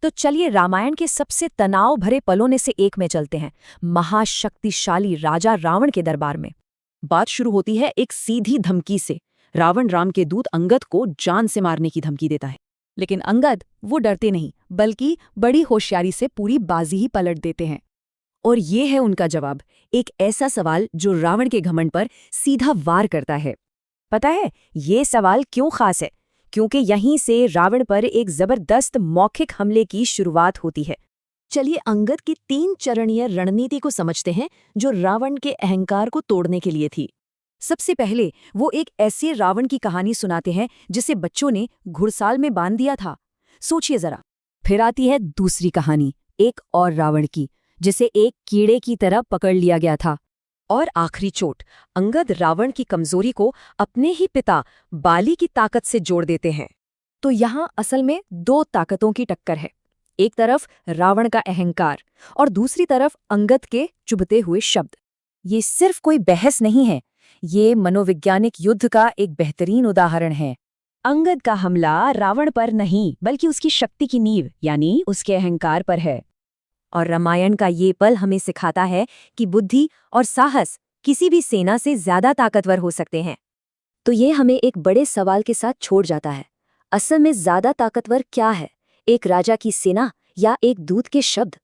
तो चलिए रामायण के सबसे तनाव भरे पलों में से एक में चलते हैं, महाशक्तिशाली राजा रावण के दरबार में। बात शुरू होती है एक सीधी धमकी से। रावण राम के दूत अंगद को जान से मारने की धमकी देता है। लेकिन अंगद वो डरते नहीं, बल्कि बड़ी होशियारी से पूरी बाजी ही पलट देते हैं। और ये है उनका जवाब, एक ऐसा सवाल जो रावण के घमंड पर सीधा वार करता है। पता है ये सवाल क्यों खास है? क्योंकि यहीं से रावण पर एक जबरदस्त मौखिक हमले की शुरुआत होती है। चलिए अंगद की 3 चरणीय रणनीति को समझते हैं जो रावण के अहंकार को तोड़ने के लिए थी। सबसे पहले वो एक ऐसे रावण की कहानी सुनाते हैं जिसे बच्चों ने घुड़साल में बांध दिया था। सोचिए जरा। फिर आती है दूसरी कहानी, एक और रावण की, जिसे एक कीड़े की तरह पकड़ लिया गया था। और आखिरी चोट, अंगद रावण की कमजोरी को अपने ही पिता बाली की ताकत से जोड़ देते हैं। तो यहाँ असल में 2 ताकतों की टक्कर है। एक तरफ रावण का अहंकार और दूसरी तरफ अंगद के चुभते हुए शब्द। ये सिर्फ कोई बहस नहीं है, ये मनोवैज्ञानिक युद्ध का एक बेहतरीन उदाहरण है। अंगद का हमला रावण पर नहीं, बल्कि उसकी शक्ति की नींव यानी उसके अहंकार पर है। और रामायण का ये पल हमें सिखाता है कि बुद्धि और साहस किसी भी सेना से ज्यादा ताकतवर हो सकते हैं। तो ये हमें एक बड़े सवाल के साथ छोड़ जाता है। असल में ज्यादा ताकतवर क्या है, एक राजा की सेना या एक दूत के शब्द?